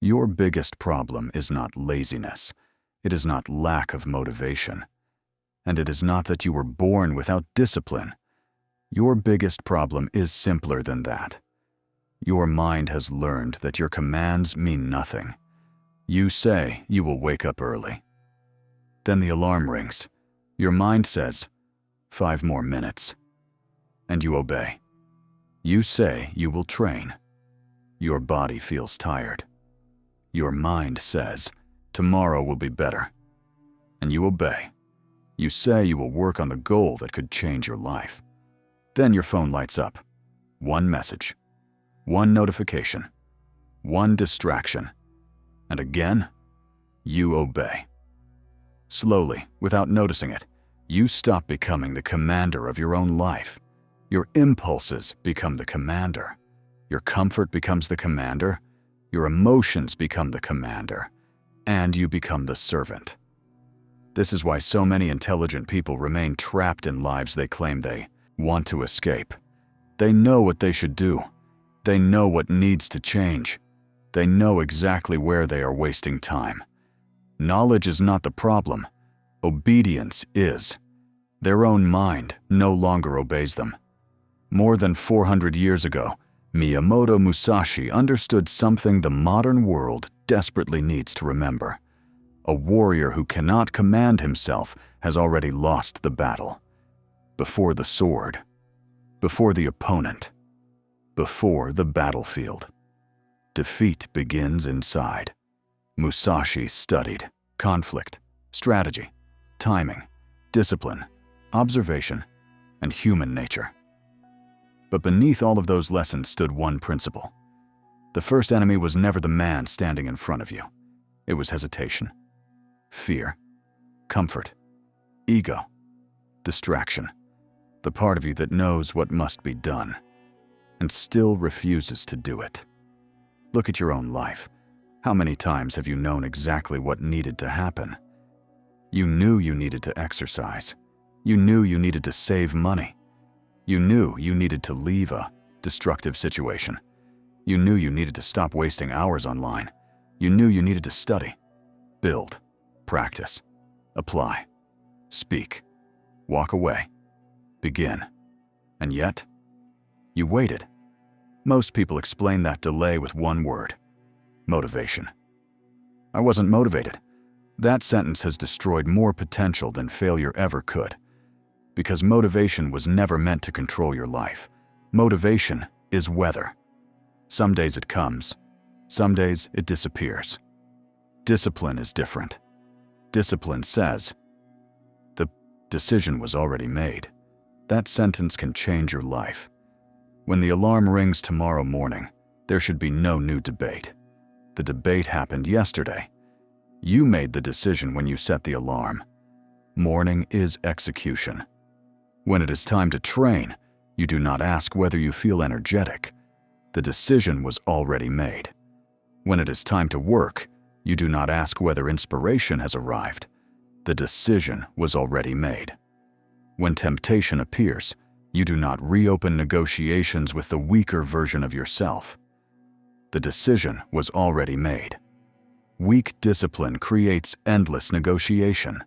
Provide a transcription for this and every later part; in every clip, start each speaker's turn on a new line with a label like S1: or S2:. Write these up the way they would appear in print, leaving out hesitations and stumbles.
S1: Your biggest problem is not laziness. It is not lack of motivation. And it is not that you were born without discipline. Your biggest problem is simpler than that. Your mind has learned that your commands mean nothing. You say you will wake up early. Then the alarm rings. Your mind says, 5 more minutes. And you obey. You say you will train. Your body feels tired. Your mind says, tomorrow will be better. And you obey. You say you will work on the goal that could change your life. Then your phone lights up. One message. One notification. One distraction. And again, you obey. Slowly, without noticing it, you stop becoming the commander of your own life. Your impulses become the commander. Your comfort becomes the commander. Your emotions become the commander. And you become the servant. This is why so many intelligent people remain trapped in lives they claim they want to escape. They know what they should do. They know what needs to change. They know exactly where they are wasting time. Knowledge is not the problem. Obedience is. Their own mind no longer obeys them. More than 400 years ago, Miyamoto Musashi understood something the modern world desperately needs to remember. A warrior who cannot command himself has already lost the battle. Before the sword, before the opponent, before the battlefield. Defeat begins inside. Musashi studied conflict, strategy, timing, discipline, observation, and human nature. But beneath all of those lessons stood one principle. The first enemy was never the man standing in front of you. It was hesitation, fear, comfort, ego, distraction, the part of you that knows what must be done and still refuses to do it. Look at your own life. How many times have you known exactly what needed to happen? You knew you needed to exercise. You knew you needed to save money. You knew you needed to leave a destructive situation. You knew you needed to stop wasting hours online. You knew you needed to study, build, practice, apply, speak, walk away, begin. And yet, you waited. Most people explain that delay with one word: motivation. I wasn't motivated. That sentence has destroyed more potential than failure ever could. Because motivation was never meant to control your life. Motivation is weather. Some days it comes, some days it disappears. Discipline is different. Discipline says, the decision was already made. That sentence can change your life. When the alarm rings tomorrow morning, there should be no new debate. The debate happened yesterday. You made the decision when you set the alarm. Morning is execution. When it is time to train, you do not ask whether you feel energetic. The decision was already made. When it is time to work, you do not ask whether inspiration has arrived. The decision was already made. When temptation appears, you do not reopen negotiations with the weaker version of yourself. The decision was already made. Weak discipline creates endless negotiation.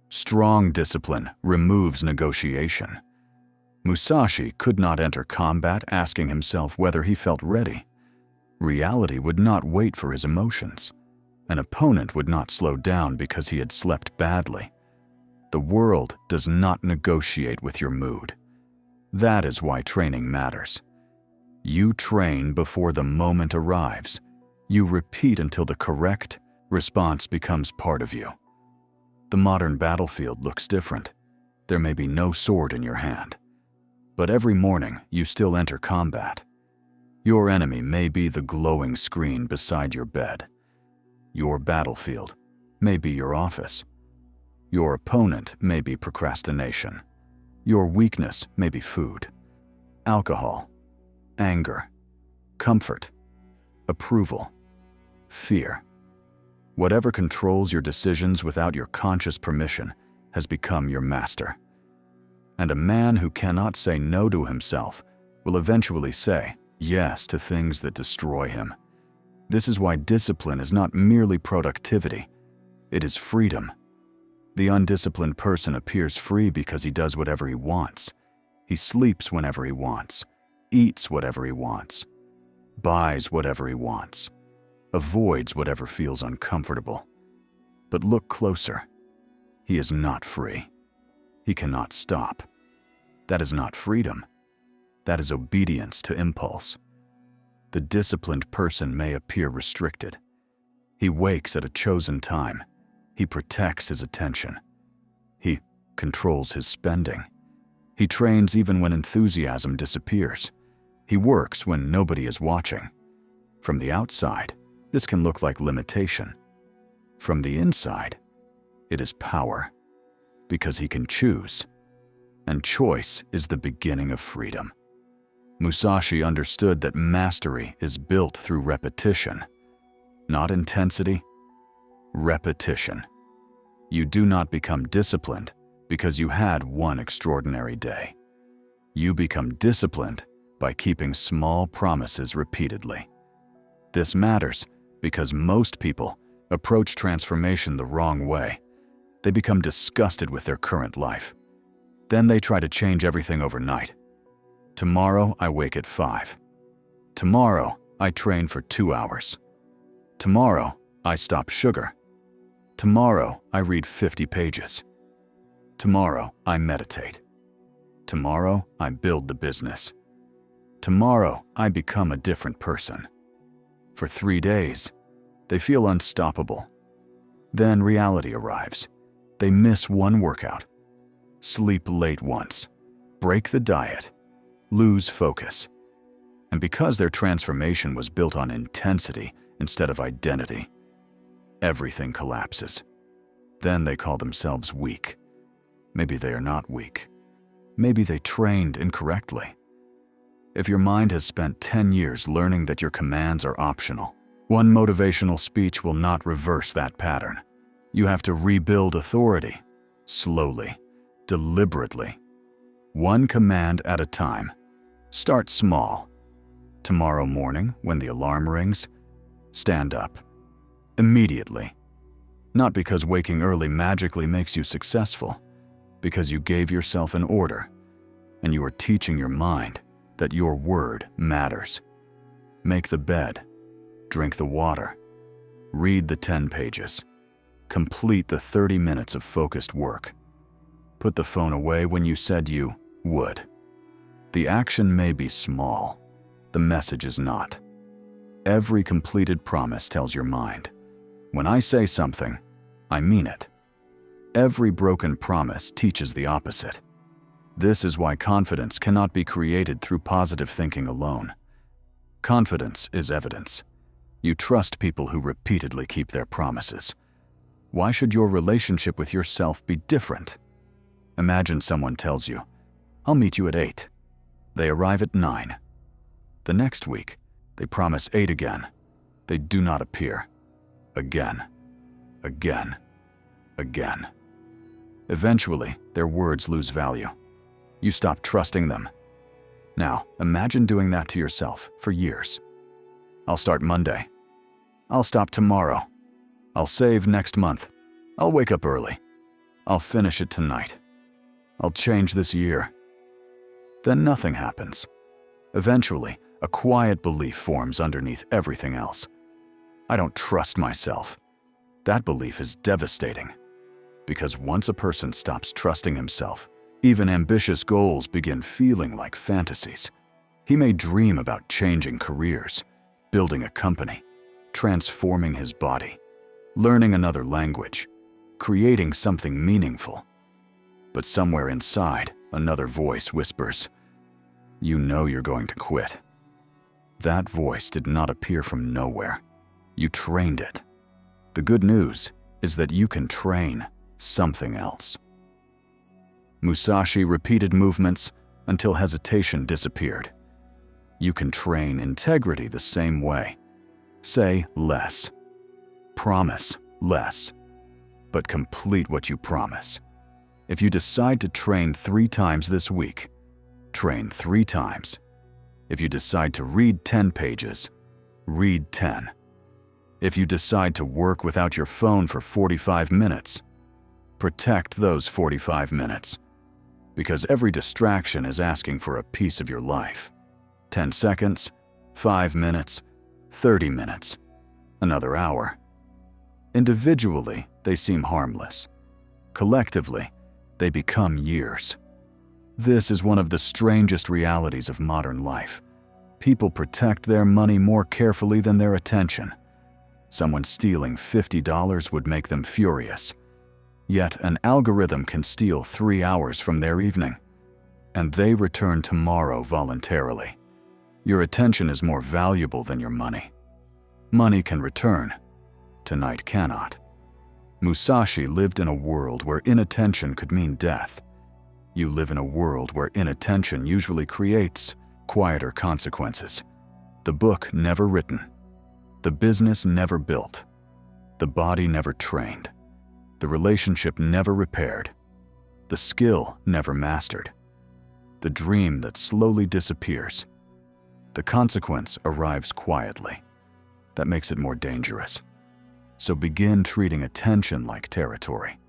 S1: Strong discipline removes negotiation. Musashi could not enter combat asking himself whether he felt ready. Reality would not wait for his emotions. An opponent would not slow down because he had slept badly. The world does not negotiate with your mood. That is why training matters. You train before the moment arrives. You repeat until the correct response becomes part of you. The modern battlefield looks different. There may be no sword in your hand. But every morning you still enter combat. Your enemy may be the glowing screen beside your bed. Your battlefield may be your office. Your opponent may be procrastination. Your weakness may be food, alcohol, anger, comfort, approval, fear. Whatever controls your decisions without your conscious permission has become your master. And a man who cannot say no to himself will eventually say yes to things that destroy him. This is why discipline is not merely productivity. It is freedom. The undisciplined person appears free because he does whatever he wants. He sleeps whenever he wants, eats whatever he wants, buys whatever he wants, avoids whatever feels uncomfortable. But look closer. He is not free. He cannot stop. That is not freedom. That is obedience to impulse. The disciplined person may appear restricted. He wakes at a chosen time. He protects his attention. He controls his spending. He trains even when enthusiasm disappears. He works when nobody is watching. From the outside, this can look like limitation. From the inside, it is power, because he can choose, and choice is the beginning of freedom. Musashi understood that mastery is built through repetition, not intensity, repetition. You do not become disciplined because you had one extraordinary day. You become disciplined by keeping small promises repeatedly. This matters because most people approach transformation the wrong way. They become disgusted with their current life. Then they try to change everything overnight. Tomorrow I wake at 5. Tomorrow I train for 2 hours. Tomorrow I stop sugar. Tomorrow I read 50 pages. Tomorrow I meditate. Tomorrow I build the business. Tomorrow I become a different person. For 3 days, they feel unstoppable. Then reality arrives. They miss one workout, sleep late once, break the diet, lose focus. And because their transformation was built on intensity instead of identity, everything collapses. Then they call themselves weak. Maybe they are not weak. Maybe they trained incorrectly. If your mind has spent 10 years learning that your commands are optional, one motivational speech will not reverse that pattern. You have to rebuild authority, slowly, deliberately, one command at a time. Start small. Tomorrow morning, when the alarm rings, stand up. Immediately. Not because waking early magically makes you successful, because you gave yourself an order, and you are teaching your mind that your word matters. Make the bed, drink the water, read the 10 pages, complete the 30 minutes of focused work. Put the phone away when you said you would. The action may be small, the message is not. Every completed promise tells your mind, when I say something, I mean it. Every broken promise teaches the opposite. This is why confidence cannot be created through positive thinking alone. Confidence is evidence. You trust people who repeatedly keep their promises. Why should your relationship with yourself be different? Imagine someone tells you, I'll meet you at 8. They arrive at 9. The next week, they promise 8 again. They do not appear. Again, again, again. Eventually, their words lose value. You stop trusting them. Now, imagine doing that to yourself for years. I'll start Monday. I'll stop tomorrow. I'll save next month. I'll wake up early. I'll finish it tonight. I'll change this year. Then nothing happens. Eventually, a quiet belief forms underneath everything else. I don't trust myself. That belief is devastating. Because once a person stops trusting himself, even ambitious goals begin feeling like fantasies. He may dream about changing careers, building a company, transforming his body, learning another language, creating something meaningful. But somewhere inside, another voice whispers, you know you're going to quit. That voice did not appear from nowhere. You trained it. The good news is that you can train something else. Musashi repeated movements until hesitation disappeared. You can train integrity the same way. Say less. Promise less. But complete what you promise. If you decide to train 3 times this week, train 3 times. If you decide to read 10 pages, read 10. If you decide to work without your phone for 45 minutes, protect those 45 minutes. Because every distraction is asking for a piece of your life. 10 seconds, 5 minutes, 30 minutes, another hour. Individually, they seem harmless. Collectively, they become years. This is one of the strangest realities of modern life. People protect their money more carefully than their attention. Someone stealing $50 would make them furious. Yet an algorithm can steal 3 hours from their evening, and they return tomorrow voluntarily. Your attention is more valuable than your money. Money can return. Tonight cannot. Musashi lived in a world where inattention could mean death. You live in a world where inattention usually creates quieter consequences. The book never written. The business never built. The body never trained. The relationship never repaired. The skill never mastered. The dream that slowly disappears. The consequence arrives quietly. That makes it more dangerous. So begin treating attention like territory.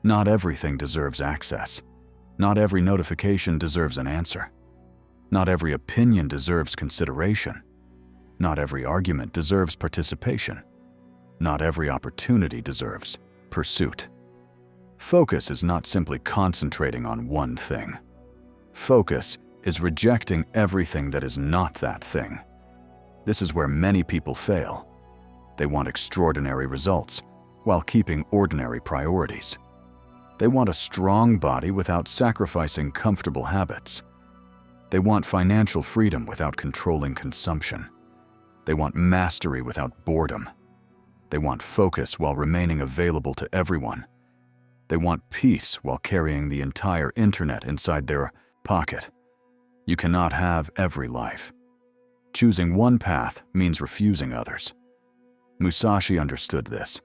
S1: Not everything deserves access. Not every notification deserves an answer. Not every opinion deserves consideration. Not every argument deserves participation. Not every opportunity deserves pursuit. Focus is not simply concentrating on one thing. Focus is rejecting everything that is not that thing. This is where many people fail. They want extraordinary results while keeping ordinary priorities. They want a strong body without sacrificing comfortable habits. They want financial freedom without controlling consumption. They want mastery without boredom. They want focus while remaining available to everyone. They want peace while carrying the entire internet inside their pocket. You cannot have every life. Choosing one path means refusing others. Musashi understood this.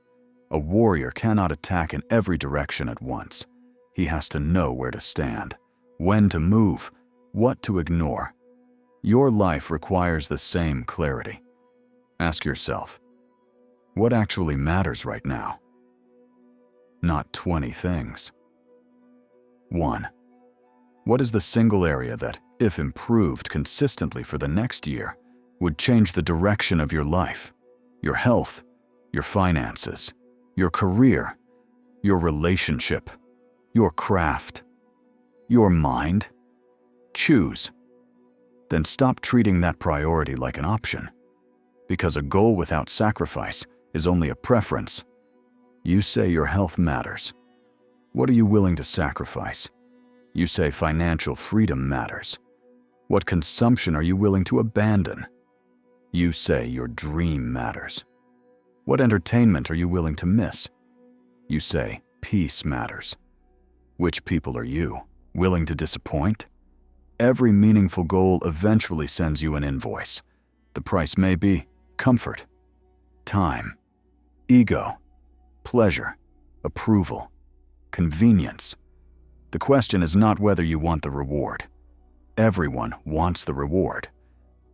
S1: A warrior cannot attack in every direction at once. He has to know where to stand, when to move, what to ignore. Your life requires the same clarity. Ask yourself, what actually matters right now? Not 20 things. 1. What is the single area that, if improved consistently for the next year, would change the direction of your life, your health, your finances, your career, your relationship, your craft, your mind? Choose. Then stop treating that priority like an option. Because a goal without sacrifice is only a preference. You say your health matters. What are you willing to sacrifice? You say financial freedom matters. What consumption are you willing to abandon? You say your dream matters. What entertainment are you willing to miss? You say peace matters. Which people are you, willing to disappoint? Every meaningful goal eventually sends you an invoice. The price may be comfort, time, ego, pleasure, approval, convenience. The question is not whether you want the reward. Everyone wants the reward.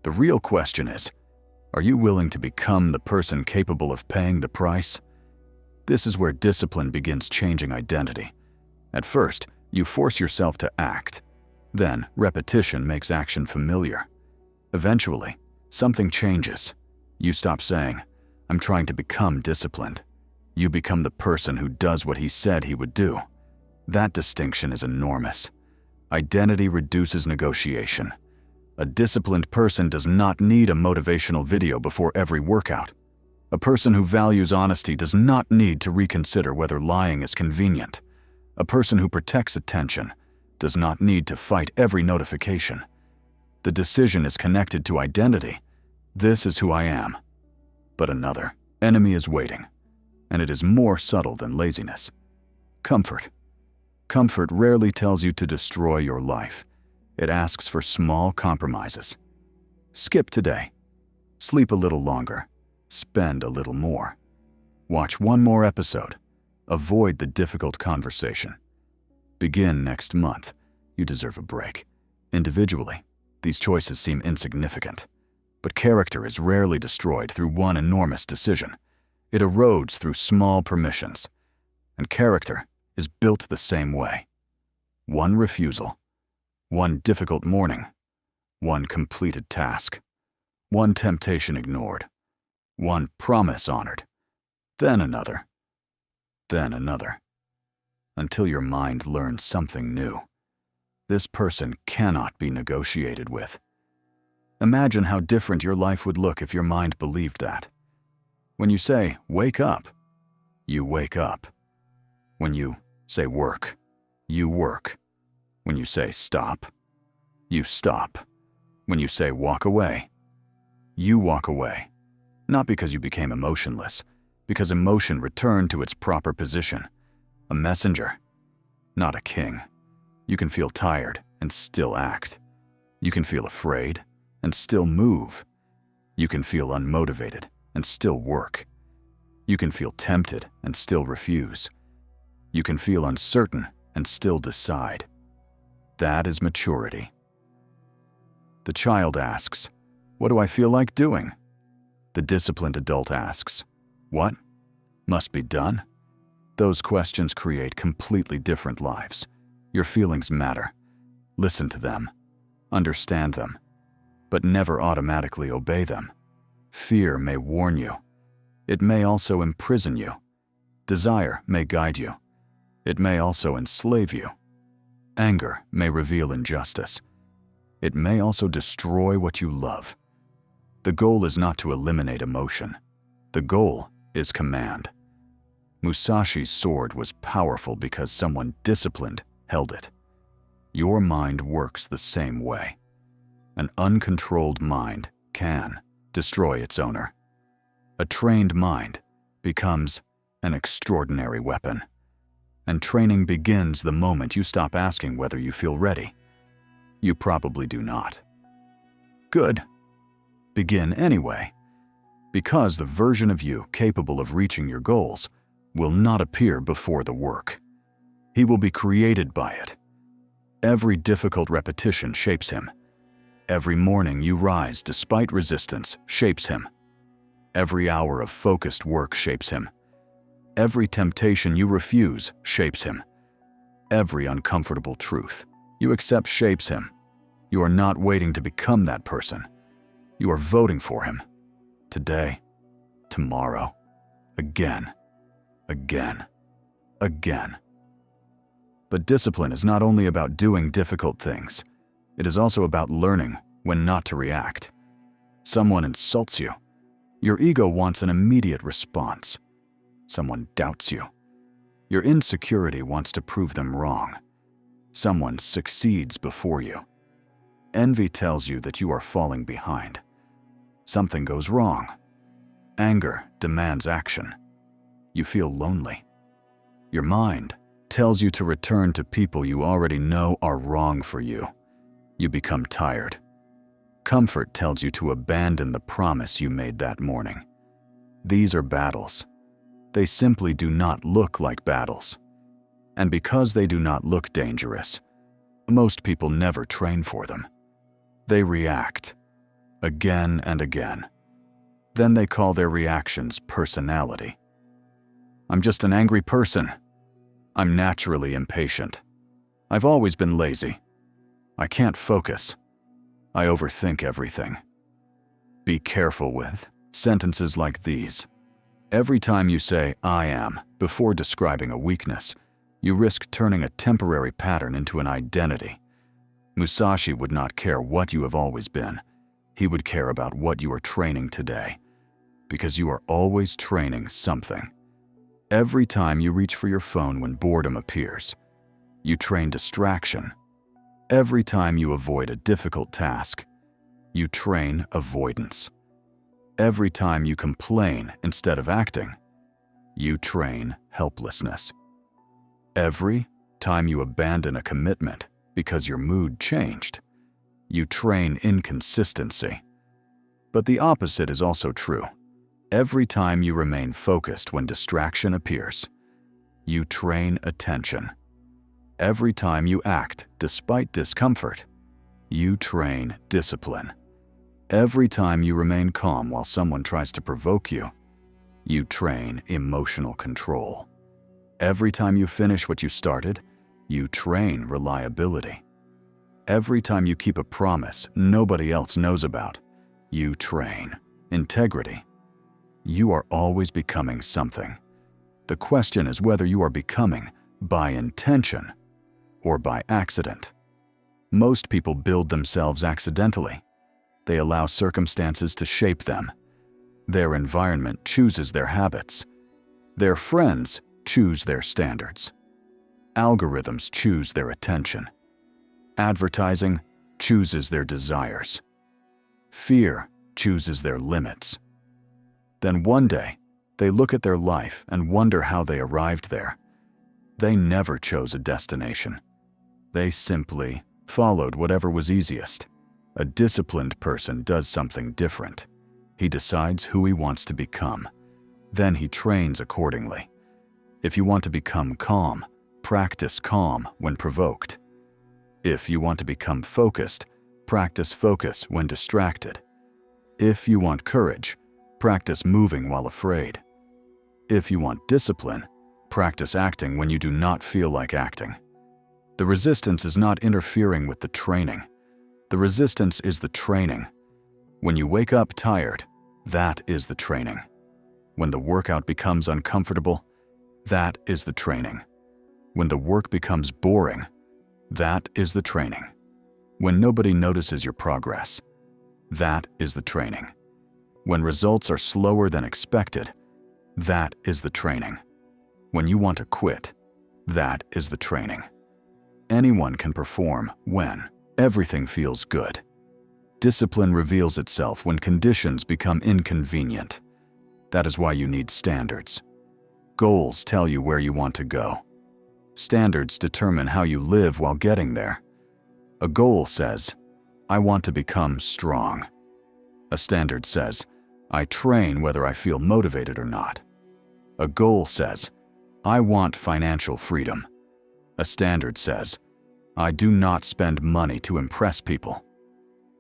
S1: The real question is, are you willing to become the person capable of paying the price? This is where discipline begins changing identity. At first, you force yourself to act. Then, repetition makes action familiar. Eventually, something changes. You stop saying, "I'm trying to become disciplined." You become the person who does what he said he would do. That distinction is enormous. Identity reduces negotiation. A disciplined person does not need a motivational video before every workout. A person who values honesty does not need to reconsider whether lying is convenient. A person who protects attention does not need to fight every notification. The decision is connected to identity. This is who I am. But another enemy is waiting, and it is more subtle than laziness. Comfort. Comfort rarely tells you to destroy your life. It asks for small compromises. Skip today. Sleep a little longer. Spend a little more. Watch one more episode. Avoid the difficult conversation. Begin next month. You deserve a break. Individually, these choices seem insignificant. But character is rarely destroyed through one enormous decision. It erodes through small permissions. And character is built the same way. One refusal, one difficult morning, one completed task, one temptation ignored, one promise honored, then another, until your mind learns something new. This person cannot be negotiated with. Imagine how different your life would look if your mind believed that. When you say, wake up, you wake up. When you say work, you work. When you say stop, you stop. When you say walk away, you walk away. Not because you became emotionless, because emotion returned to its proper position. A messenger, not a king. You can feel tired and still act. You can feel afraid and still move. You can feel unmotivated and still work. You can feel tempted and still refuse. You can feel uncertain and still decide. That is maturity. The child asks, "What do I feel like doing?" The disciplined adult asks, "What must be done?" Those questions create completely different lives. Your feelings matter. Listen to them. Understand them. But never automatically obey them. Fear may warn you. It may also imprison you. Desire may guide you. It may also enslave you. Anger may reveal injustice. It may also destroy what you love. The goal is not to eliminate emotion. The goal is command. Musashi's sword was powerful because someone disciplined held it. Your mind works the same way. An uncontrolled mind can destroy its owner. A trained mind becomes an extraordinary weapon. And training begins the moment you stop asking whether you feel ready. You probably do not. Good. Begin anyway, because the version of you capable of reaching your goals will not appear before the work. He will be created by it. Every difficult repetition shapes him. Every morning you rise despite resistance shapes him. Every hour of focused work shapes him. Every temptation you refuse shapes him. Every uncomfortable truth you accept shapes him. You are not waiting to become that person. You are voting for him. Today, tomorrow, again, again, again. But discipline is not only about doing difficult things. It is also about learning when not to react. Someone insults you. Your ego wants an immediate response. Someone doubts you. Your insecurity wants to prove them wrong. Someone succeeds before you. Envy tells you that you are falling behind. Something goes wrong. Anger demands action. You feel lonely. Your mind tells you to return to people you already know are wrong for you. You become tired. Comfort tells you to abandon the promise you made that morning. These are battles. They simply do not look like battles. And because they do not look dangerous, most people never train for them. They react, again and again. Then they call their reactions personality. I'm just an angry person. I'm naturally impatient. I've always been lazy. I can't focus. I overthink everything. Be careful with sentences like these. Every time you say, "I am," before describing a weakness, you risk turning a temporary pattern into an identity. Musashi would not care what you have always been. He would care about what you are training today, because you are always training something. Every time you reach for your phone when boredom appears, you train distraction. Every time you avoid a difficult task, you train avoidance. Every time you complain instead of acting, you train helplessness. Every time you abandon a commitment because your mood changed, you train inconsistency. But the opposite is also true. Every time you remain focused when distraction appears, you train attention. Every time you act despite discomfort, you train discipline. Every time you remain calm while someone tries to provoke you, you train emotional control. Every time you finish what you started, you train reliability. Every time you keep a promise nobody else knows about, you train integrity. You are always becoming something. The question is whether you are becoming by intention or by accident. Most people build themselves accidentally. They allow circumstances to shape them. Their environment chooses their habits. Their friends choose their standards. Algorithms choose their attention. Advertising chooses their desires. Fear chooses their limits. Then one day, they look at their life and wonder how they arrived there. They never chose a destination. They simply followed whatever was easiest. A disciplined person does something different. He decides who he wants to become. Then he trains accordingly. If you want to become calm, practice calm when provoked. If you want to become focused, practice focus when distracted. If you want courage, practice moving while afraid. If you want discipline, practice acting when you do not feel like acting. The resistance is not interfering with the training. The resistance is the training. When you wake up tired, that is the training. When the workout becomes uncomfortable, that is the training. When the work becomes boring, that is the training. When nobody notices your progress, that is the training. When results are slower than expected, that is the training. When you want to quit, that is the training. Anyone can perform when everything feels good. Discipline reveals itself when conditions become inconvenient. That is why you need standards. Goals tell you where you want to go. Standards determine how you live while getting there. A goal says, I want to become strong. A standard says, I train whether I feel motivated or not. A goal says, I want financial freedom. A standard says, I do not spend money to impress people.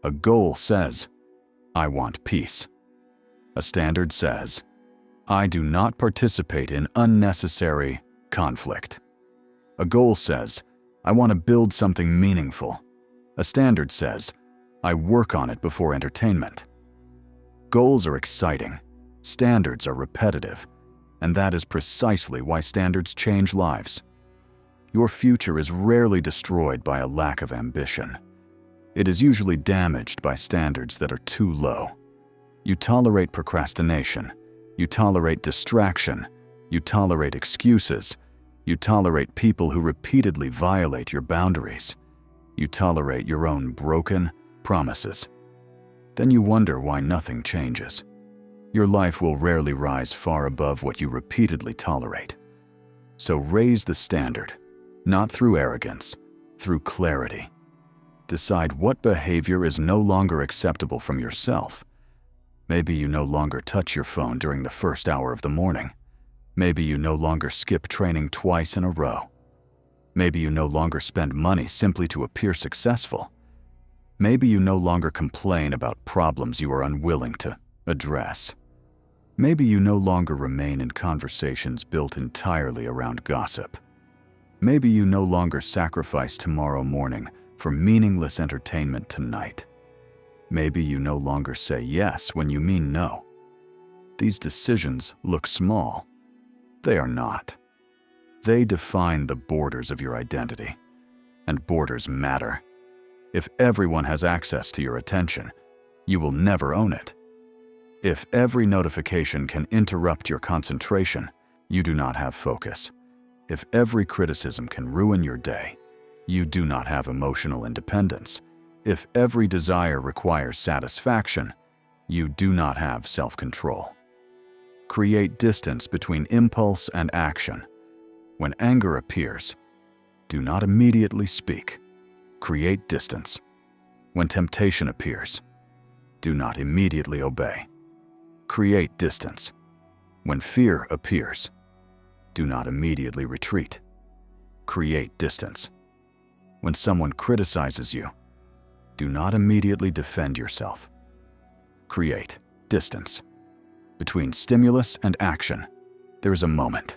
S1: A goal says, I want peace. A standard says, I do not participate in unnecessary conflict. A goal says, I want to build something meaningful. A standard says, I work on it before entertainment. Goals are exciting, standards are repetitive, and that is precisely why standards change lives. Your future is rarely destroyed by a lack of ambition. It is usually damaged by standards that are too low. You tolerate procrastination, you tolerate distraction, you tolerate excuses, you tolerate people who repeatedly violate your boundaries. You tolerate your own broken promises. Then you wonder why nothing changes. Your life will rarely rise far above what you repeatedly tolerate. So raise the standard, not through arrogance, through clarity. Decide what behavior is no longer acceptable from yourself. Maybe you no longer touch your phone during the first hour of the morning. Maybe you no longer skip training twice in a row. Maybe you no longer spend money simply to appear successful. Maybe you no longer complain about problems you are unwilling to address. Maybe you no longer remain in conversations built entirely around gossip. Maybe you no longer sacrifice tomorrow morning for meaningless entertainment tonight. Maybe you no longer say yes when you mean no. These decisions look small. They are not. They define the borders of your identity, and borders matter. If everyone has access to your attention, you will never own it. If every notification can interrupt your concentration, you do not have focus. If every criticism can ruin your day, you do not have emotional independence. If every desire requires satisfaction, you do not have self-control. Create distance between impulse and action. When anger appears, do not immediately speak. Create distance. When temptation appears, do not immediately obey. Create distance. When fear appears, do not immediately retreat. Create distance. When someone criticizes you, do not immediately defend yourself. create distance. Between stimulus and action, there is a moment.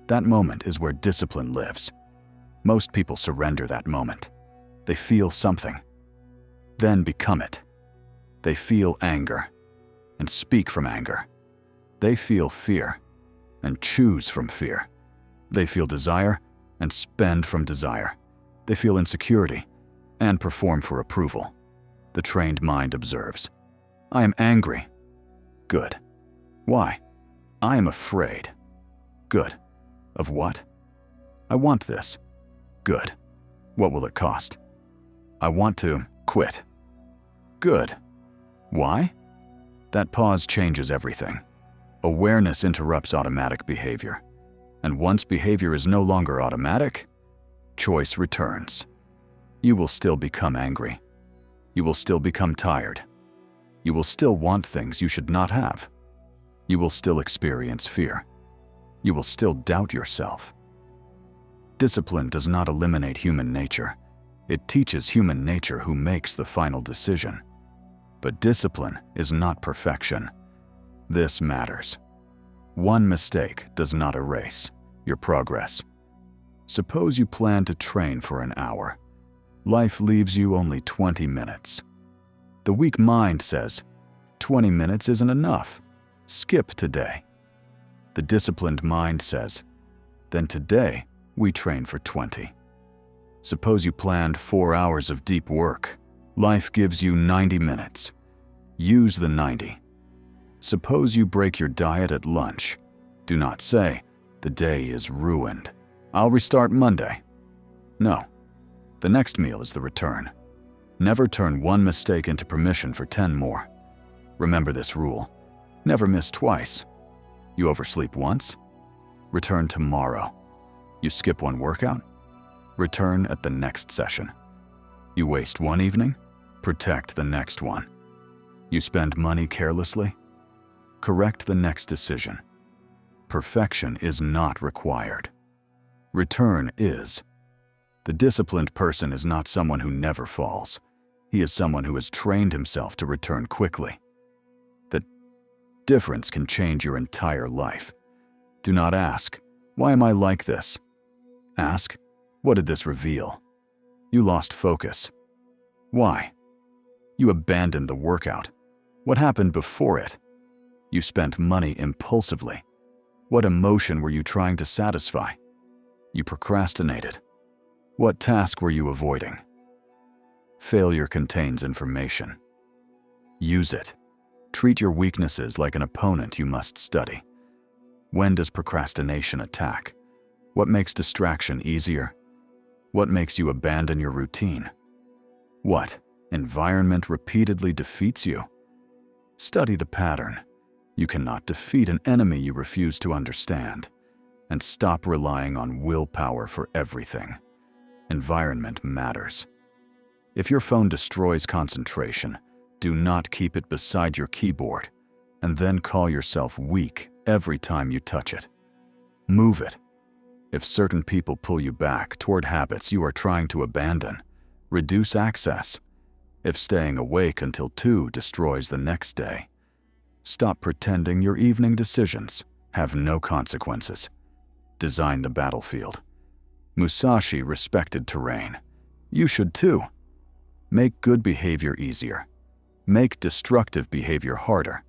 S1: That moment is where discipline lives. Most people surrender that moment. They feel something, then become it. They feel anger and speak from anger. They feel fear and choose from fear. They feel desire and spend from desire. They feel insecurity and perform for approval. The trained mind observes. I am angry. Good. Why? I am afraid. Good. Of what? I want this. Good. What will it cost? I want to quit. Good. Why? That pause changes everything. Awareness interrupts automatic behavior. And once behavior is no longer automatic, choice returns. You will still become angry. You will still become tired. You will still want things you should not have. You will still experience fear. You will still doubt yourself. Discipline does not eliminate human nature. It teaches human nature who makes the final decision. But discipline is not perfection. This matters. One mistake does not erase your progress. Suppose you plan to train for an hour. Life leaves you only 20 minutes. The weak mind says, 20 minutes isn't enough. Skip today. The disciplined mind says, then today we train for 20. Suppose you planned 4 hours of deep work. Life gives you 90 minutes. Use the 90. Suppose you break your diet at lunch. Do not say, the day is ruined. I'll restart Monday. No. The next meal is the return. Never turn one mistake into permission for 10 more. Remember this rule. Never miss twice. You oversleep once? Return tomorrow. You skip one workout? Return at the next session. You waste one evening? Protect the next one. You spend money carelessly? Correct the next decision. Perfection is not required. Return is. The disciplined person is not someone who never falls. He is someone who has trained himself to return quickly. The difference can change your entire life. Do not ask, why am I like this? Ask, what did this reveal? You lost focus. Why? You abandoned the workout. What happened before it? You spent money impulsively. What emotion were you trying to satisfy? You procrastinated. What task were you avoiding? Failure contains information. Use it. Treat your weaknesses like an opponent you must study. When does procrastination attack? What makes distraction easier? What makes you abandon your routine? What environment repeatedly defeats you? Study the pattern. You cannot defeat an enemy you refuse to understand. And stop relying on willpower for everything. Environment matters. If your phone destroys concentration, do not keep it beside your keyboard and then call yourself weak every time you touch it. Move it. If certain people pull you back toward habits you are trying to abandon, reduce access. If staying awake until 2 destroys the next day, stop pretending your evening decisions have no consequences. Design the battlefield. Musashi respected terrain. You should too. Make good behavior easier. Make destructive behavior harder.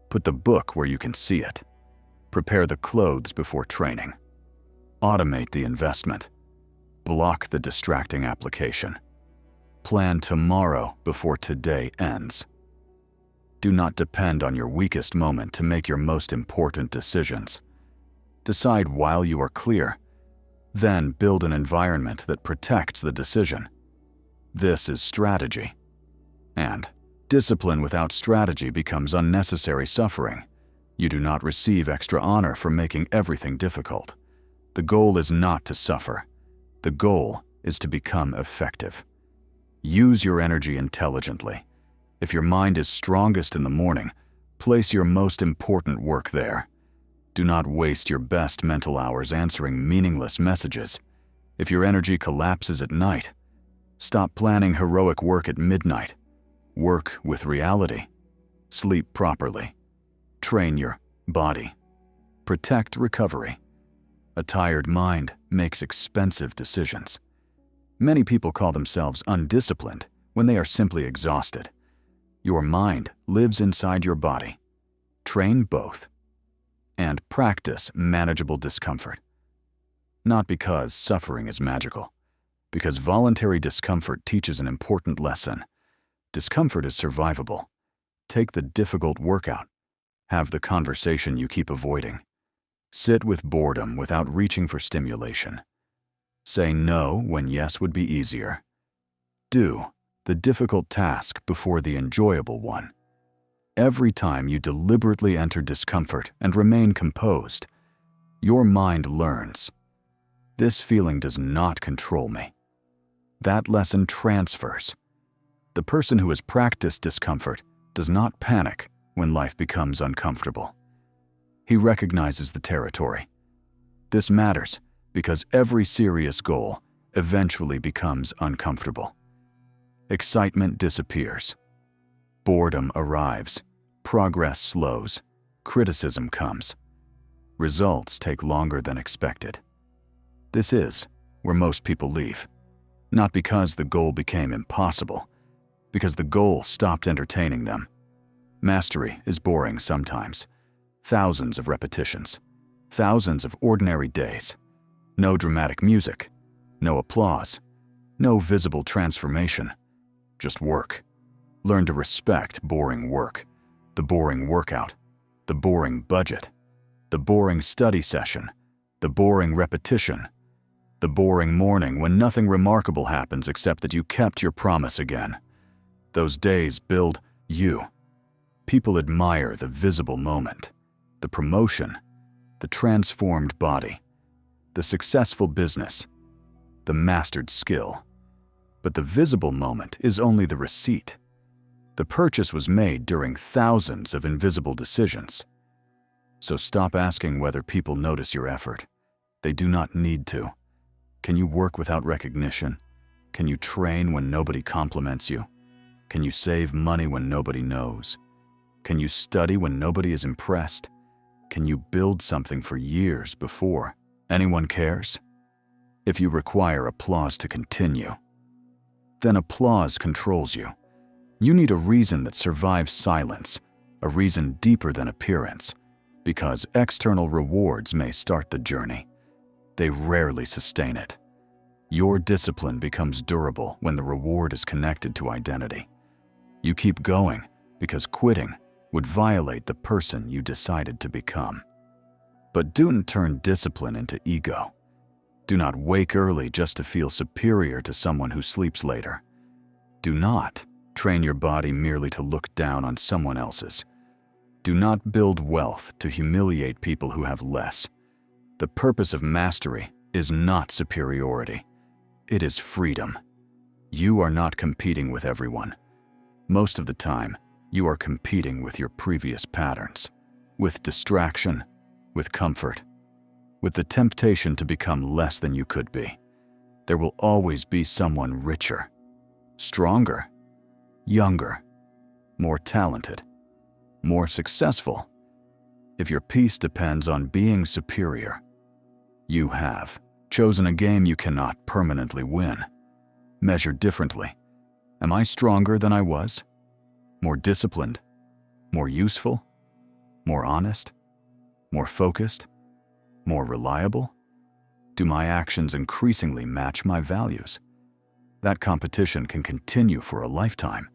S1: Put the book where you can see it. Prepare the clothes before training. Automate the investment. Block the distracting application. Plan tomorrow before today ends. Do not depend on your weakest moment to make your most important decisions. Decide while you are clear. Then build an environment that protects the decision. This is strategy. And discipline without strategy becomes unnecessary suffering. You do not receive extra honor for making everything difficult. The goal is not to suffer. The goal is to become effective. Use your energy intelligently. If your mind is strongest in the morning, place your most important work there. Do not waste your best mental hours answering meaningless messages. If your energy collapses at night, stop planning heroic work at midnight. Work with reality. Sleep properly. Train your body. Protect recovery. A tired mind makes expensive decisions. Many people call themselves undisciplined when they are simply exhausted. Your mind lives inside your body. Train both. And practice manageable discomfort. Not because suffering is magical, because voluntary discomfort teaches an important lesson. Discomfort is survivable. Take the difficult workout. Have the conversation you keep avoiding. Sit with boredom without reaching for stimulation. Say no when yes would be easier. Do the difficult task before the enjoyable one. Every time you deliberately enter discomfort and remain composed, your mind learns. This feeling does not control me. That lesson transfers. The person who has practiced discomfort does not panic when life becomes uncomfortable. He recognizes the territory. This matters because every serious goal eventually becomes uncomfortable. Excitement disappears. Boredom arrives. Progress slows. Criticism comes. Results take longer than expected. This is where most people leave. Not because the goal became impossible, because the goal stopped entertaining them. Mastery is boring sometimes. Thousands of repetitions. Thousands of ordinary days. No dramatic music. No applause. No visible transformation. Just work. Learn to respect boring work. The boring workout. The boring budget. The boring study session. The boring repetition. The boring morning when nothing remarkable happens except that you kept your promise again. Those days build you. People admire the visible moment, the promotion, the transformed body, the successful business, the mastered skill. But the visible moment is only the receipt. The purchase was made during thousands of invisible decisions. So stop asking whether people notice your effort. They do not need to. Can you work without recognition? Can you train when nobody compliments you? Can you save money when nobody knows? Can you study when nobody is impressed? Can you build something for years before anyone cares? If you require applause to continue, then applause controls you. You need a reason that survives silence, a reason deeper than appearance, because external rewards may start the journey. They rarely sustain it. Your discipline becomes durable when the reward is connected to identity. You keep going because quitting would violate the person you decided to become. But do not turn discipline into ego. Do not wake early just to feel superior to someone who sleeps later. Do not train your body merely to look down on someone else's. Do not build wealth to humiliate people who have less. The purpose of mastery is not superiority. It is freedom. You are not competing with everyone. Most of the time, you are competing with your previous patterns, with distraction, with comfort, with the temptation to become less than you could be. There will always be someone richer, stronger, younger, more talented, more successful. If your peace depends on being superior, you have chosen a game you cannot permanently win. Measure differently. Am I stronger than I was? More disciplined? More useful? More honest? More focused? More reliable? Do my actions increasingly match my values? That competition can continue for a lifetime,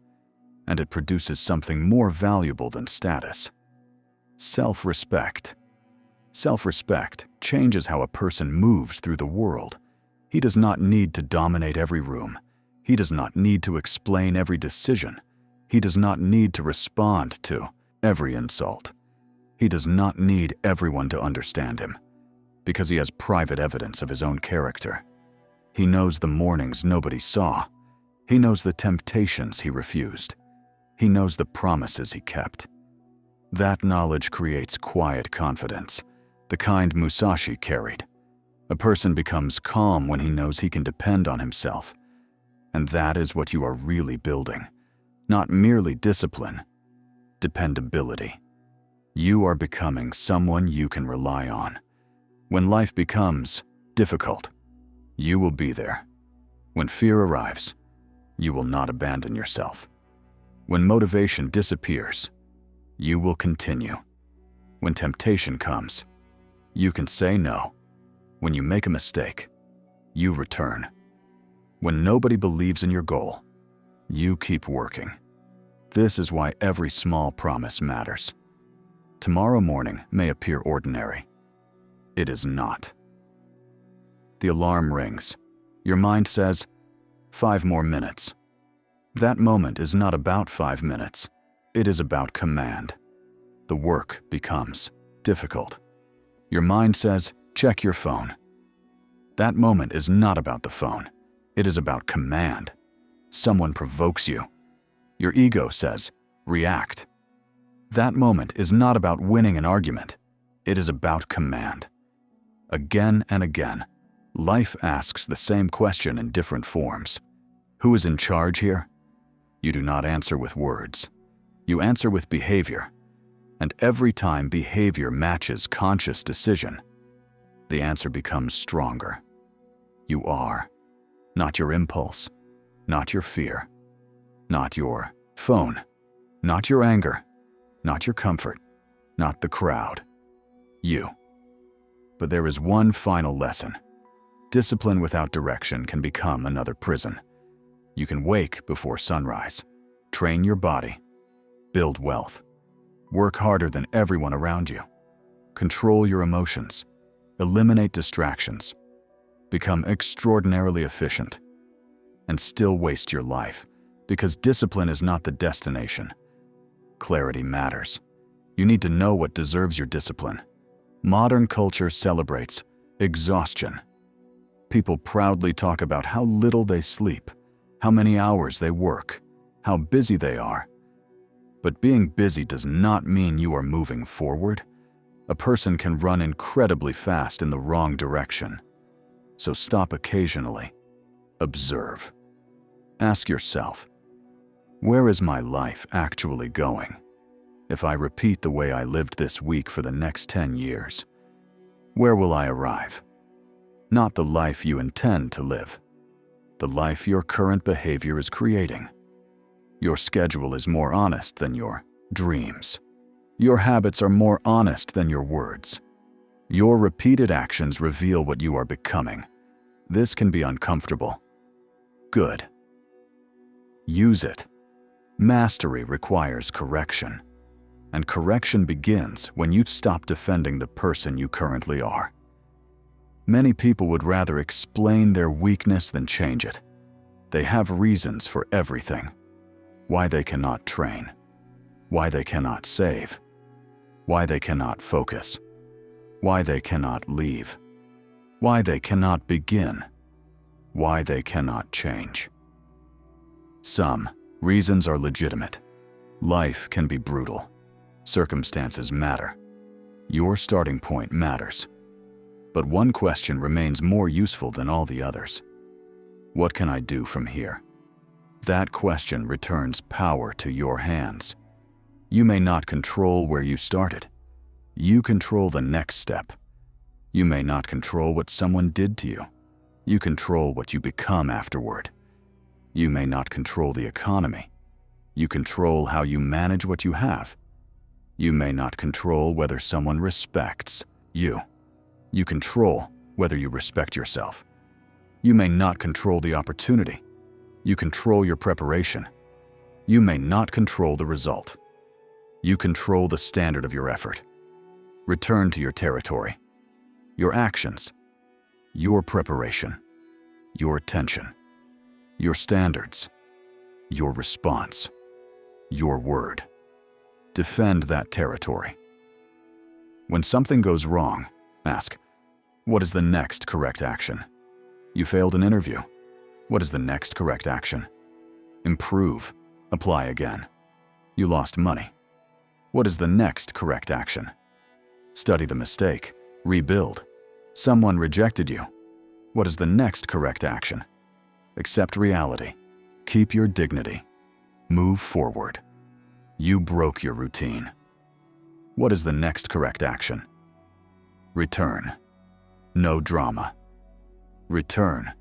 S1: and it produces something more valuable than status. Self-respect. Self-respect changes how a person moves through the world. He does not need to dominate every room. He does not need to explain every decision. He does not need to respond to every insult. He does not need everyone to understand him, because he has private evidence of his own character. He knows the mornings nobody saw. He knows the temptations he refused. He knows the promises he kept. That knowledge creates quiet confidence, the kind Musashi carried. A person becomes calm when he knows he can depend on himself. And that is what you are really building. Not merely discipline, dependability. You are becoming someone you can rely on. When life becomes difficult, you will be there. When fear arrives, you will not abandon yourself. When motivation disappears, you will continue. When temptation comes, you can say no. When you make a mistake, you return. When nobody believes in your goal, you keep working. This is why every small promise matters. Tomorrow morning may appear ordinary. It is not. The alarm rings. Your mind says, 5 more minutes. That moment is not about 5 minutes. It is about command. The work becomes difficult. Your mind says, check your phone. That moment is not about the phone. It is about command. Someone provokes you. Your ego says, react. That moment is not about winning an argument. It is about command. Again and again, life asks the same question in different forms. Who is in charge here? You do not answer with words. You answer with behavior. And every time behavior matches conscious decision, the answer becomes stronger. You are, not your impulse, not your fear, not your phone, not your anger, not your comfort, not the crowd. You. But there is one final lesson. Discipline without direction can become another prison. You can wake before sunrise, train your body, build wealth, work harder than everyone around you, control your emotions, eliminate distractions, become extraordinarily efficient, and still waste your life because discipline is not the destination. Clarity matters. You need to know what deserves your discipline. Modern culture celebrates exhaustion. People proudly talk about how little they sleep, how many hours they work, how busy they are. But being busy does not mean you are moving forward. A person can run incredibly fast in the wrong direction. So stop occasionally. Observe. Ask yourself, where is my life actually going? If I repeat the way I lived this week for the next 10 years, where will I arrive? Not the life you intend to live, the life your current behavior is creating. Your schedule is more honest than your dreams. Your habits are more honest than your words. Your repeated actions reveal what you are becoming. This can be uncomfortable. Good. Use it. Mastery requires correction. And correction begins when you stop defending the person you currently are. Many people would rather explain their weakness than change it. They have reasons for everything. Why they cannot train. Why they cannot save. Why they cannot focus. Why they cannot leave. Why they cannot begin. Why they cannot change. Some reasons are legitimate. Life can be brutal. Circumstances matter. Your starting point matters. But one question remains more useful than all the others. What can I do from here? That question returns power to your hands. You may not control where you started. You control the next step. You may not control what someone did to you. You control what you become afterward. You may not control the economy. You control how you manage what you have. You may not control whether someone respects you. You control whether you respect yourself. You may not control the opportunity. You control your preparation. You may not control the result. You control the standard of your effort. Return to your territory, your actions, your preparation, your attention, your standards, your response, your word. Defend that territory. When something goes wrong, ask, what is the next correct action? You failed an interview. What is the next correct action? Improve. Apply again. You lost money. What is the next correct action? Study the mistake. Rebuild. Someone rejected you. What is the next correct action? Accept reality. Keep your dignity. Move forward. You broke your routine. What is the next correct action? Return. No drama. Return.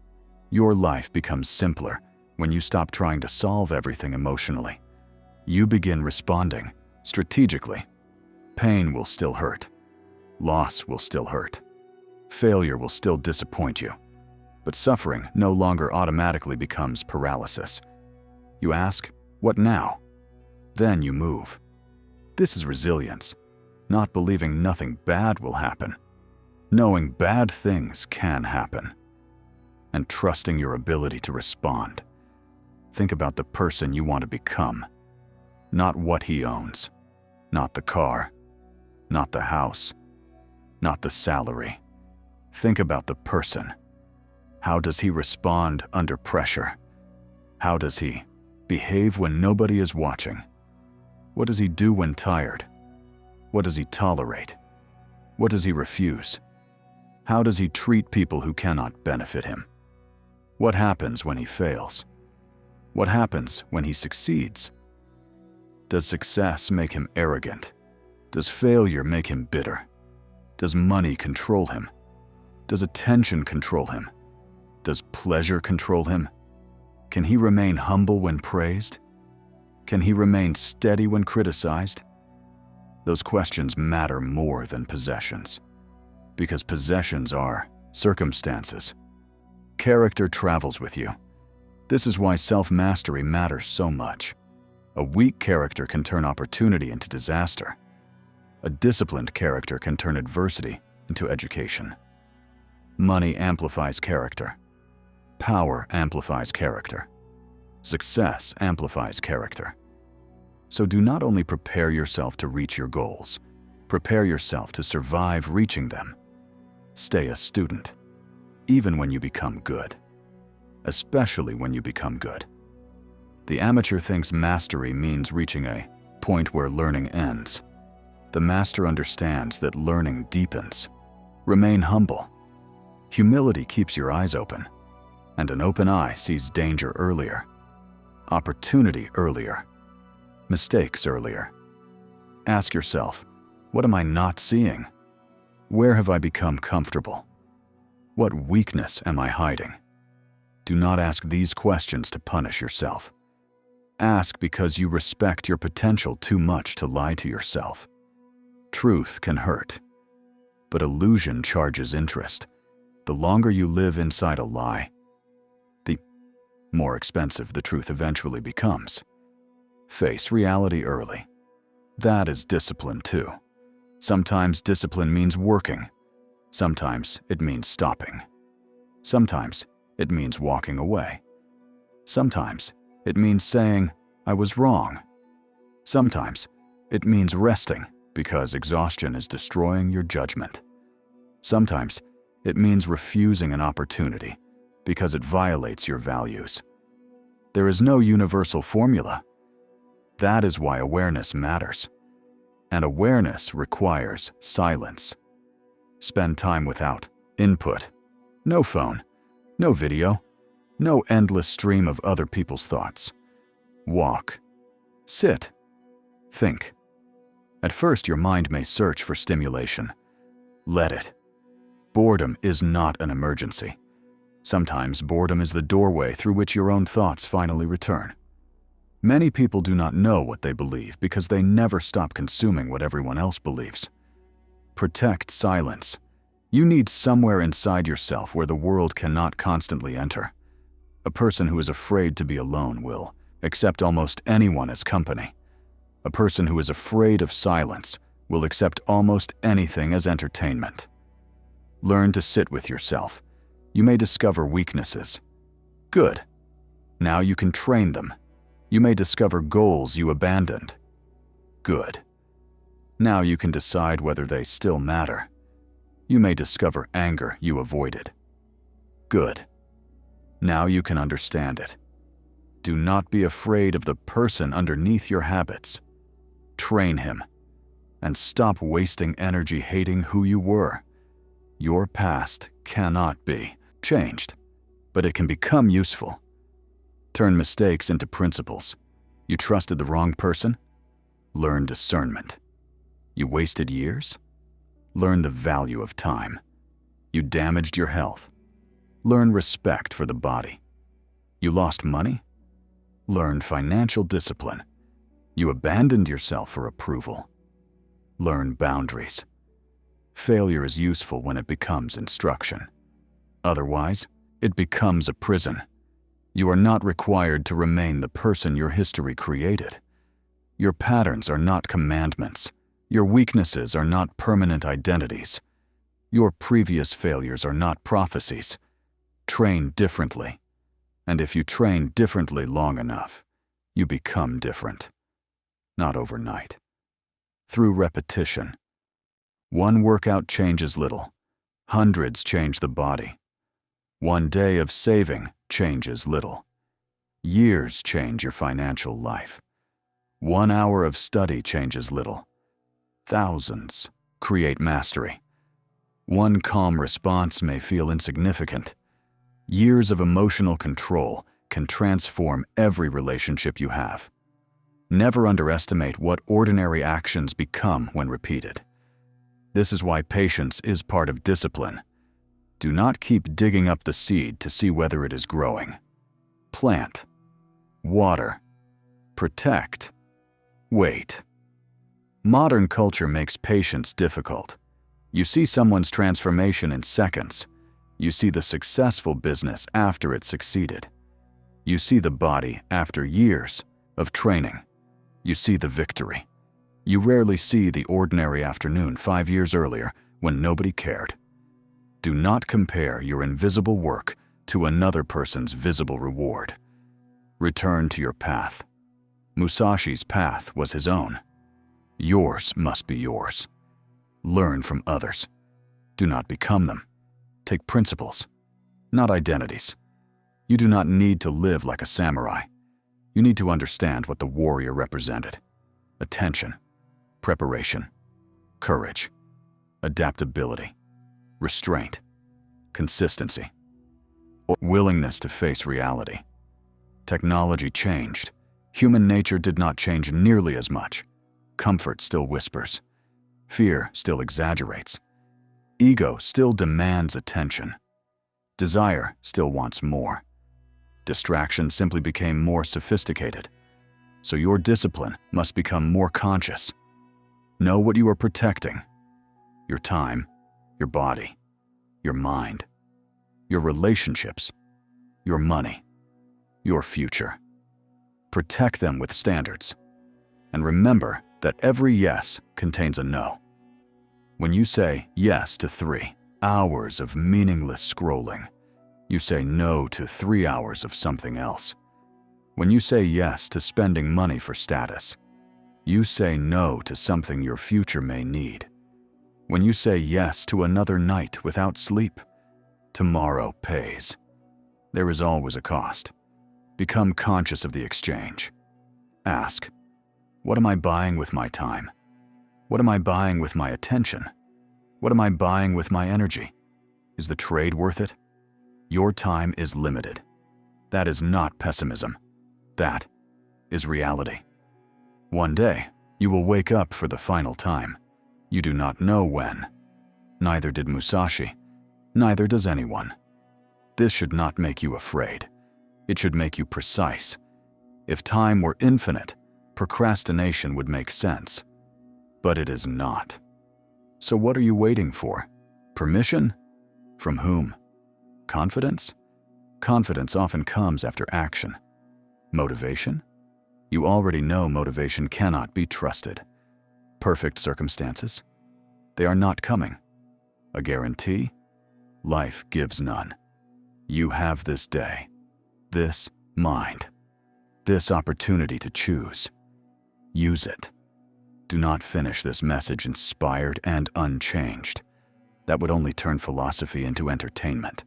S1: Your life becomes simpler when you stop trying to solve everything emotionally. You begin responding strategically. Pain will still hurt. Loss will still hurt. Failure will still disappoint you. But suffering no longer automatically becomes paralysis. You ask, what now? Then you move. This is resilience, not believing nothing bad will happen, knowing bad things can happen, and trusting your ability to respond. Think about the person you want to become, not what he owns, not the car, not the house, not the salary. Think about the person. How does he respond under pressure? How does he behave when nobody is watching? What does he do when tired? What does he tolerate? What does he refuse? How does he treat people who cannot benefit him? What happens when he fails? What happens when he succeeds? Does success make him arrogant? Does failure make him bitter? Does money control him? Does attention control him? Does pleasure control him? Can he remain humble when praised? Can he remain steady when criticized? Those questions matter more than possessions, because possessions are circumstances. Character travels with you. This is why self-mastery matters so much. A weak character can turn opportunity into disaster. A disciplined character can turn adversity into education. Money amplifies character. Power amplifies character. Success amplifies character. So do not only prepare yourself to reach your goals, prepare yourself to survive reaching them. Stay a student, even when you become good, especially when you become good. The amateur thinks mastery means reaching a point where learning ends. The master understands that learning deepens. Remain humble. Humility keeps your eyes open, and an open eye sees danger earlier, opportunity earlier, mistakes earlier. Ask yourself, what am I not seeing? Where have I become comfortable? What weakness am I hiding? Do not ask these questions to punish yourself. Ask because you respect your potential too much to lie to yourself. Truth can hurt, but illusion charges interest. The longer you live inside a lie, the more expensive the truth eventually becomes. Face reality early. That is discipline too. Sometimes discipline means working. Sometimes it means stopping. Sometimes it means walking away. Sometimes it means saying, I was wrong. Sometimes it means resting because exhaustion is destroying your judgment. Sometimes it means refusing an opportunity because it violates your values. There is no universal formula. That is why awareness matters. And awareness requires silence. Spend time without input. No phone, no video, no endless stream of other people's thoughts. Walk, sit, think. At first, your mind may search for stimulation. Let it. Boredom is not an emergency. Sometimes boredom is the doorway through which your own thoughts finally return. Many people do not know what they believe because they never stop consuming what everyone else believes. Protect silence. You need somewhere inside yourself where the world cannot constantly enter. A person who is afraid to be alone will accept almost anyone as company. A person who is afraid of silence will accept almost anything as entertainment. Learn to sit with yourself. You may discover weaknesses. Good. Now you can train them. You may discover goals you abandoned. Good. Now you can decide whether they still matter. You may discover anger you avoided. Good. Now you can understand it. Do not be afraid of the person underneath your habits. Train him. And stop wasting energy hating who you were. Your past cannot be changed, but it can become useful. Turn mistakes into principles. You trusted the wrong person? Learn discernment. You wasted years? Learn the value of time. You damaged your health. Learn respect for the body. You lost money? Learn financial discipline. You abandoned yourself for approval. Learn boundaries. Failure is useful when it becomes instruction. Otherwise, it becomes a prison. You are not required to remain the person your history created. Your patterns are not commandments. Your weaknesses are not permanent identities. Your previous failures are not prophecies. Train differently. And if you train differently long enough, you become different. Not overnight. Through repetition. One workout changes little. Hundreds change the body. One day of saving changes little. Years change your financial life. 1 hour of study changes little. Thousands create mastery. One calm response may feel insignificant. Years of emotional control can transform every relationship you have. Never underestimate what ordinary actions become when repeated. This is why patience is part of discipline. Do not keep digging up the seed to see whether it is growing. Plant. Water. Protect. Wait. Modern culture makes patience difficult. You see someone's transformation in seconds. You see the successful business after it succeeded. You see the body after years of training. You see the victory. You rarely see the ordinary afternoon 5 years earlier when nobody cared. Do not compare your invisible work to another person's visible reward. Return to your path. Musashi's path was his own. Yours must be yours. Learn from others. Do not become them. Take principles, not identities. You do not need to live like a samurai. You need to understand what the warrior represented. Attention, preparation, courage, adaptability, restraint, consistency, or willingness to face reality. Technology changed. Human nature did not change nearly as much. Comfort still whispers. Fear still exaggerates. Ego still demands attention. Desire still wants more. Distraction simply became more sophisticated. So your discipline must become more conscious. Know what you are protecting. Your time, your body, your mind, your relationships, your money, your future. Protect them with standards. And remember that every yes contains a no. When you say yes to 3 hours of meaningless scrolling, you say no to 3 hours of something else. When you say yes to spending money for status, you say no to something your future may need. When you say yes to another night without sleep, tomorrow pays. There is always a cost. Become conscious of the exchange. Ask, what am I buying with my time? What am I buying with my attention? What am I buying with my energy? Is the trade worth it? Your time is limited. That is not pessimism. That is reality. One day, you will wake up for the final time. You do not know when. Neither did Musashi. Neither does anyone. This should not make you afraid. It should make you precise. If time were infinite, procrastination would make sense. But it is not. So what are you waiting for? Permission? From whom? Confidence? Confidence often comes after action. Motivation? You already know motivation cannot be trusted. Perfect circumstances? They are not coming. A guarantee? Life gives none. You have this day, this mind, this opportunity to choose. Use it. Do not finish this message inspired and unchanged. That would only turn philosophy into entertainment.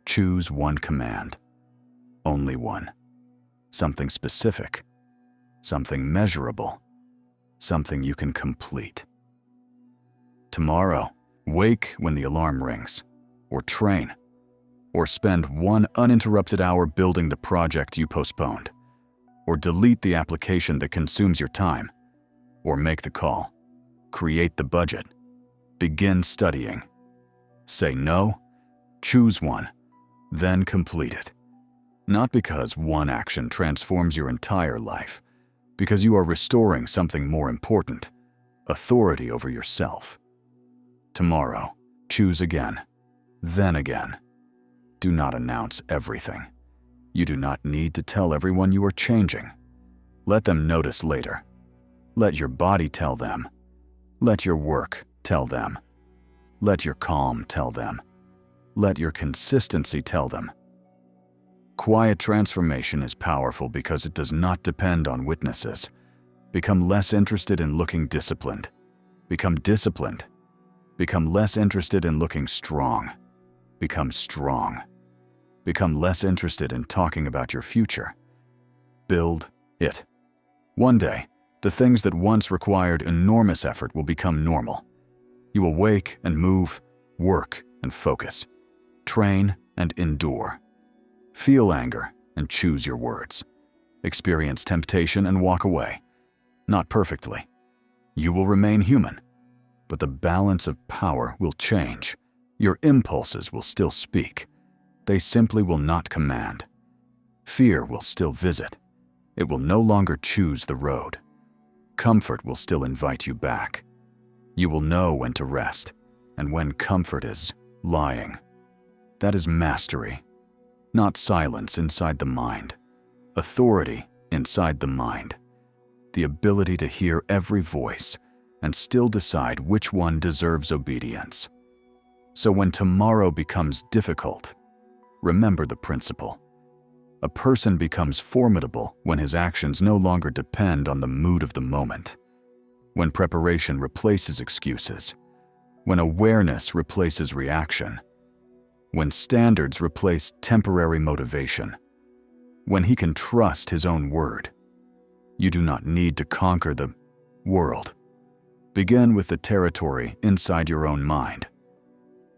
S1: Choose one command. Only one. Something specific. Something measurable. Something you can complete. Tomorrow, wake when the alarm rings. Or train. Or spend 1 uninterrupted hour building the project you postponed. Or delete the application that consumes your time. or make the call. Create the budget. Begin studying. Say no, choose one, then complete it. Not because one action transforms your entire life, because you are restoring something more important, authority over yourself. Tomorrow, choose again, then again. Do not announce everything. You do not need to tell everyone you are changing. Let them notice later. Let your body tell them. Let your work tell them. Let your calm tell them. Let your consistency tell them. Quiet transformation is powerful because it does not depend on witnesses. Become less interested in looking disciplined. Become disciplined. Become less interested in looking strong. Become strong. Become less interested in talking about your future. Build it. One day, the things that once required enormous effort will become normal. You will wake and move, work and focus, train and endure. Feel anger and choose your words. Experience temptation and walk away. Not perfectly. You will remain human, but the balance of power will change. Your impulses will still speak. They simply will not command. Fear will still visit. It will no longer choose the road. Comfort will still invite you back. You will know when to rest, and when comfort is lying. That is mastery, not silence inside the mind. Authority inside the mind. The ability to hear every voice and still decide which one deserves obedience. So when tomorrow becomes difficult, remember the principle. A person becomes formidable when his actions no longer depend on the mood of the moment. When preparation replaces excuses. When awareness replaces reaction. When standards replace temporary motivation. When he can trust his own word. You do not need to conquer the world. Begin with the territory inside your own mind.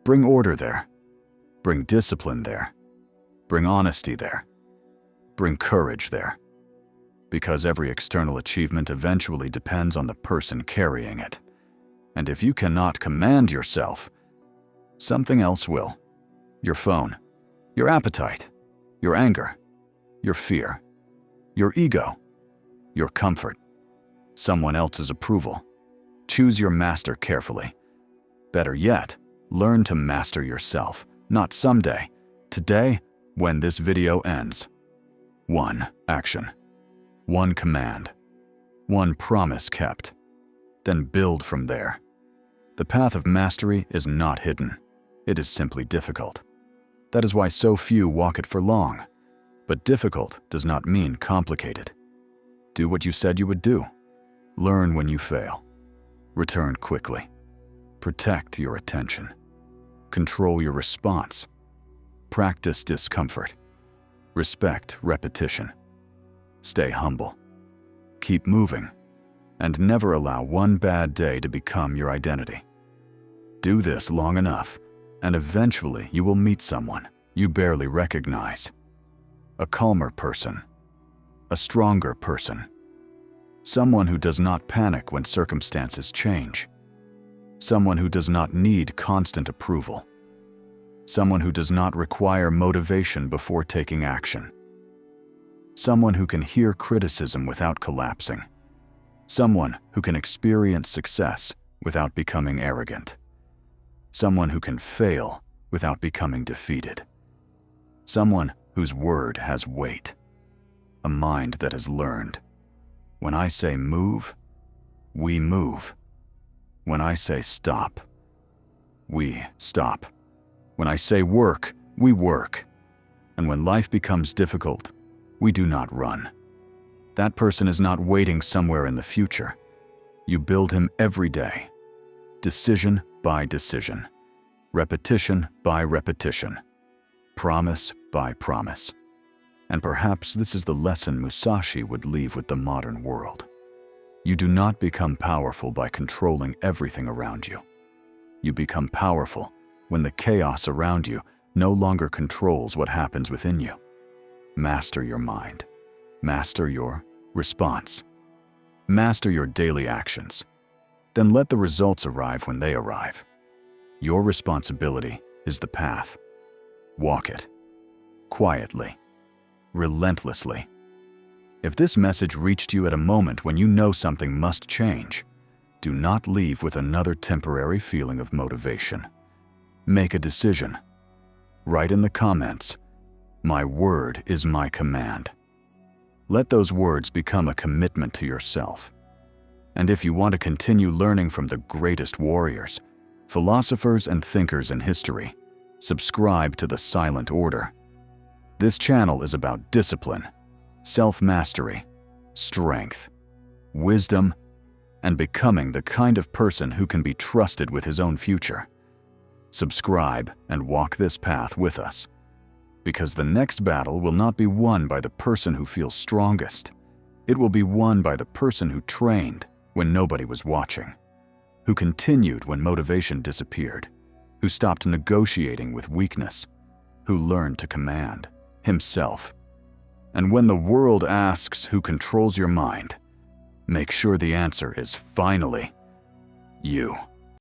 S1: Bring order there. Bring discipline there. Bring honesty there. Bring courage there. Because every external achievement eventually depends on the person carrying it. And if you cannot command yourself, something else will. Your phone, your appetite, your anger, your fear, your ego, your comfort, someone else's approval. Choose your master carefully. Better yet, learn to master yourself, not someday, today, when this video ends. 1 action, 1 command, 1 promise kept. Then build from there. The path of mastery is not hidden. It is simply difficult. That is why so few walk it for long. But difficult does not mean complicated. Do what you said you would do. Learn when you fail. Return quickly. Protect your attention. Control your response. Practice discomfort. Respect repetition. Stay humble. Keep moving. And never allow one bad day to become your identity. Do this long enough, and eventually you will meet someone you barely recognize. A calmer person. A stronger person. Someone who does not panic when circumstances change. Someone who does not need constant approval. Someone who does not require motivation before taking action. Someone who can hear criticism without collapsing. Someone who can experience success without becoming arrogant. Someone who can fail without becoming defeated. Someone whose word has weight. A mind that has learned. When I say move, we move. When I say stop, we stop. When I say work, we work. And when life becomes difficult, we do not run. That person is not waiting somewhere in the future. You build him every day. Decision by decision. Repetition by repetition. Promise by promise. And perhaps this is the lesson Musashi would leave with the modern world. You do not become powerful by controlling everything around you. You become powerful when the chaos around you no longer controls what happens within you. Master your mind. Master your response. Master your daily actions. Then let the results arrive when they arrive. Your responsibility is the path. Walk it. Quietly. Relentlessly. If this message reached you at a moment when you know something must change, do not leave with another temporary feeling of motivation. Make a decision. Write in the comments, "My word is my command." Let those words become a commitment to yourself. And if you want to continue learning from the greatest warriors, philosophers, and thinkers in history, subscribe to the Silent Order. This channel is about discipline, self-mastery, strength, wisdom, and becoming the kind of person who can be trusted with his own future. Subscribe and walk this path with us, because the next battle will not be won by the person who feels strongest. It will be won by the person who trained when nobody was watching, who continued when motivation disappeared, who stopped negotiating with weakness, who learned to command himself. And when the world asks who controls your mind, make sure the answer is finally you.